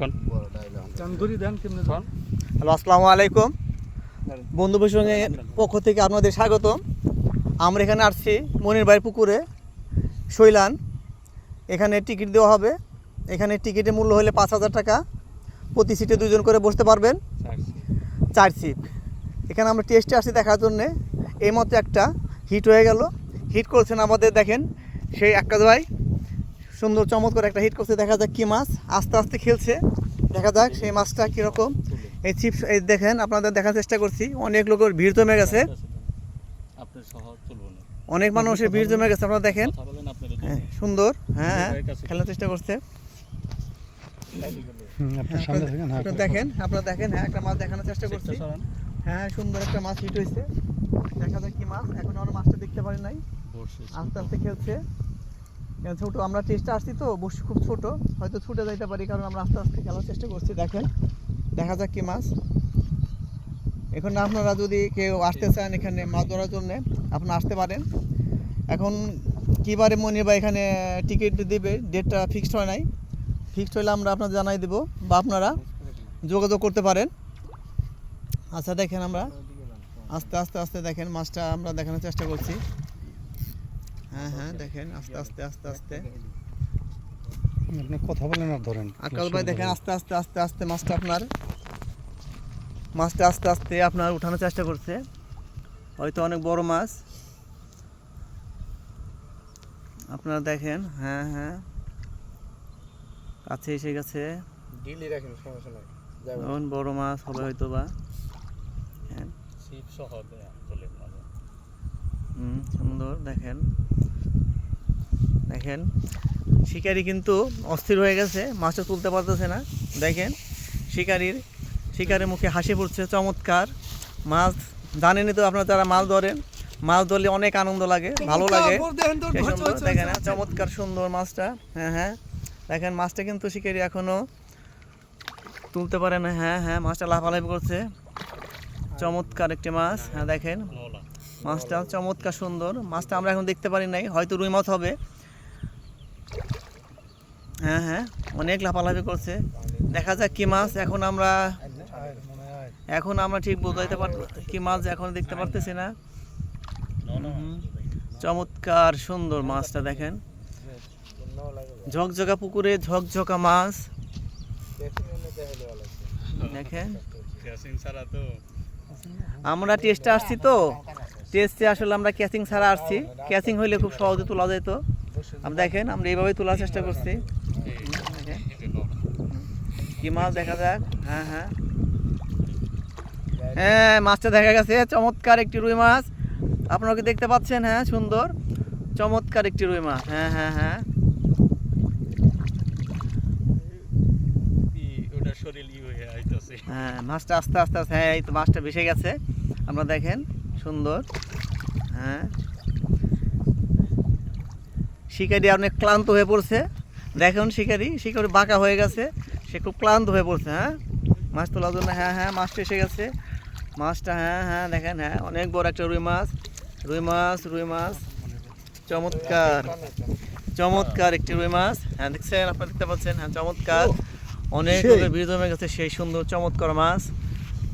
Hello, আসসালামু আলাইকুম বন্ধুদের সঙ্গে পক্ষ থেকে আপনাদের স্বাগতম। আমরা এখানে আসছি মনির ভাইয়ের পুকুরে শৈলান। এখানে টিকিট দেওয়া হবে। এখানে টিকিটের মূল্য হলে 5,000 টাকা। প্রতি সিটে 2 জন করে বসতে পারবেন, 4 সিট। এখানে আমরা টেস্টে আসছি দেখার জন্যে। এই মতো একটা হিট হয়ে গেল। হিট করছেন আমাদের, দেখেন সেই একটা ভাই সুন্দর চমৎকার একটা হিট করছে। দেখা যাক কী মাছ, আস্তে আস্তে খেলছে। দেখা যাক সেই মাছটা কীরকম। এই চিপস এই দেখেন, আপনাদের দেখার চেষ্টা করছি। অনেক লোকের ভিড় জমে গেছে, অনেক মানুষের ভিড় জমে গেছে। আপনারা দেখেন, হ্যাঁ সুন্দর, হ্যাঁ খেলার চেষ্টা করছে। দেখেন, আপনারা দেখেন, হ্যাঁ একটা মাছ দেখানোর চেষ্টা করছি। হ্যাঁ সুন্দর একটা মাছ হিট হয়েছে। দেখা যাক কি মাছ, এখন আমরা মাছটা দেখতে পারি নাই। আস্তে আস্তে খেলছে। ছোট আমরা টেস্টে আসছি তো, বসে খুব ছোট, হয়তো ছুটে যাইতে পারি, কারণ আমরা আস্তে আস্তে খেলার চেষ্টা করছি। দেখেন, দেখা যাক কি মাছ। এখন আপনারা যদি কেউ আসতে চান এখানে মাছ ধরার জন্যে, আপনারা আসতে পারেন। এখন কীবারে মনির বা এখানে টিকিট দিবে, ডেটটা ফিক্সড হয় নাই। ফিক্সড হলে আমরা আপনাদের জানাই দেবো, বা আপনারা যোগাযোগ করতে পারেন। আচ্ছা দেখেন, আমরা আস্তে আস্তে আস্তে দেখেন মাছটা আমরা দেখানোর চেষ্টা করছি। হ্যাঁ দেখেন, আস্তে আস্তে আস্তে আস্তে আপনি কথা বলেন আর ধরেন। আকাল ভাই দেখেন, আস্তে আস্তে আস্তে আস্তে মাছটা আস্তে আস্তে আপনার উঠানোর চেষ্টা করছে। হয়তো অনেক বড় মাছ, আপনারা দেখেন। হ্যাঁ কাছে এসে গেছে। বড় মাছ হবে হয়তো বা। হ্যাঁ সুন্দর। দেখেন শিকারি কিন্তু অস্থির হয়ে গেছে, মাছটা তুলতে পারতেছে না। দেখেন শিকারের মুখে হাসি পড়ছে। চমৎকার মাছ। জানেনই তো আপনারা, যারা মাছ ধরেন, মাছ ধরলে অনেক আনন্দ লাগে, ভালো লাগে। দেখেন চমৎকার সুন্দর মাছটা। হ্যাঁ দেখেন মাছটা কিন্তু শিকারি এখনো তুলতে পারে না। হ্যাঁ মাছটা লাফালাফি করছে। চমৎকার একটি মাছ। হ্যাঁ দেখেন মাছটা চমৎকার সুন্দর। মাছটা আমরা এখন দেখতে পারি নাই, হয়তো রুই মাছ হবে। হ্যাঁ অনেক লাফালাফি করছে। দেখা যাক কি মাছ। এখন আমরা ঠিক বোঝাইতে পারবো কি মাছ, এখন দেখতে পারতেছি না। চমৎকার সুন্দর মাছটা দেখেন। ঝকঝকা পুকুরে ঝকঝকা মাছ দেখেন। আমরা টেস্টে আসছি তো, টেস্টে আসলে আমরা ক্যাচিং ছাড়া আসছি। ক্যাচিং হইলে খুব সহজে তোলা যেত। আপনি দেখেন, আমরা এইভাবেই তোলার চেষ্টা করছি। কি মাছ দেখা যাক। হ্যাঁ মাছটা দেখা গেছে। চমৎকার একটি রুই মাছ, আপনারা কি দেখতে পাচ্ছেন? হ্যাঁ সুন্দর চমৎকার একটি রুই মাছ। হ্যাঁ মাছটা আস্তে আস্তে আস্তে, হ্যাঁ এই তো মাছটা ভেসে গেছে। আমরা দেখেন সুন্দর। হ্যাঁ শিকারি অনেক ক্লান্ত হয়ে পড়ছে। দেখুন শিকারি বাঁকা হয়ে গেছে, সে খুব ক্লান্ত হয়ে পড়ছে। হ্যাঁ মাছ তোলার জন্য। হ্যাঁ মাছটা এসে গেছে। মাছটা হ্যাঁ দেখেন, হ্যাঁ অনেক বড় একটা রুই মাছ। চমৎকার একটি রুই মাছ। হ্যাঁ দেখছেন, আপনারা দেখতে পাচ্ছেন। হ্যাঁ চমৎকার, অনেক ভিড় জমে গেছে। সেই সুন্দর চমৎকার মাছ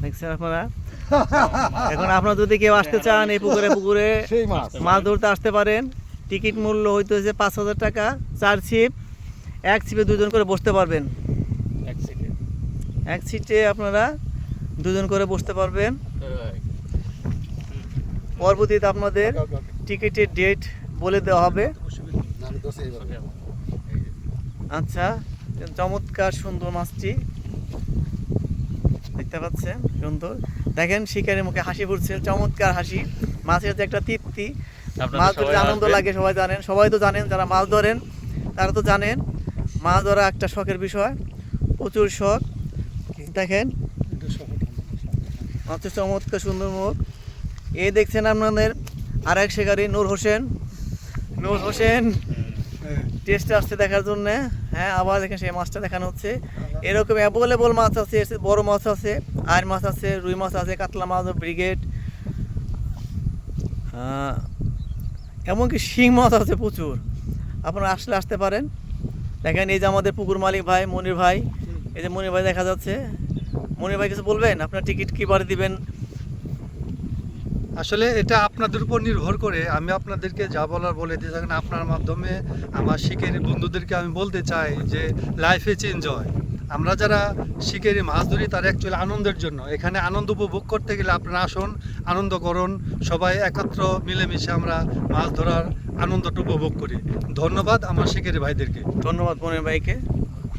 দেখছেন আপনারা। এখন আপনারা যদি কেউ আসতে চান এই পুকুরে মাছ ধরতে আসতে পারেন। টিকিট মূল্য হইতেছে 5,000 টাকা। 4 সিট, 1 সিটে 2 জন করে বসতে পারবেন। এক সিটে আপনারা 2 জন করে বসতে পারবেন। পরবর্তীতে আপনাদের টিকিটের ডেট বলে দেওয়া হবে। আচ্ছা চমৎকার সুন্দর মাছটি দেখতে পাচ্ছেন, সুন্দর। দেখেন শিকারের মুখে হাসি পড়ছে, চমৎকার হাসি। মাছের যে একটা তৃপ্তি, মাছ ধরতে আনন্দ লাগে, সবাই তো জানেন। যারা মাছ ধরেন তারা তো জানেন, মাছ ধরা একটা শখের বিষয়, প্রচুর শখ। দেখেন মাছের চমৎকার সুন্দর মুখ। এই দেখছেন আপনাদের আরেক শিকারি নূর হোসেন টেস্টে আসছে দেখার জন্যে। হ্যাঁ আবার দেখেন সেই মাছটা দেখানো হচ্ছে। এরকম অ্যাভেলেবল মাছ আছে, বড় মাছ আছে, আর মাছ আছে, রুই মাছ আছে, কাতলা মাছ, ব্রিগেড, এমনকি শিং মাছ আছে প্রচুর। আপনারা আসতে পারেন। দেখেন এই যে আমাদের পুকুর মালিক ভাই মনির ভাই, এই যে মনির ভাই দেখা যাচ্ছে। মনির ভাই কিছু বলবেন? আপনার টিকিট কি বারে দিবেন? আসলে এটা আপনাদের উপর নির্ভর করে। আমি আপনাদেরকে যা বলার বলে দিয়ে থাকেন। আপনার মাধ্যমে আমার শিকারী বন্ধুদেরকে আমি বলতে চাই যে লাইফে চেঞ্জ হয়। আমরা যারা শিকারী মাছ ধরি তার অ্যাকচুয়ালি আনন্দের জন্য। এখানে আনন্দ উপভোগ করতে গেলে আপনারা আসুন, আনন্দ করুন, সবাই একত্র মিলেমিশে আমরা মাছ ধরার আনন্দটা উপভোগ করি। ধন্যবাদ আমার শিকারী ভাইদেরকে। ধন্যবাদ মনির ভাইকে।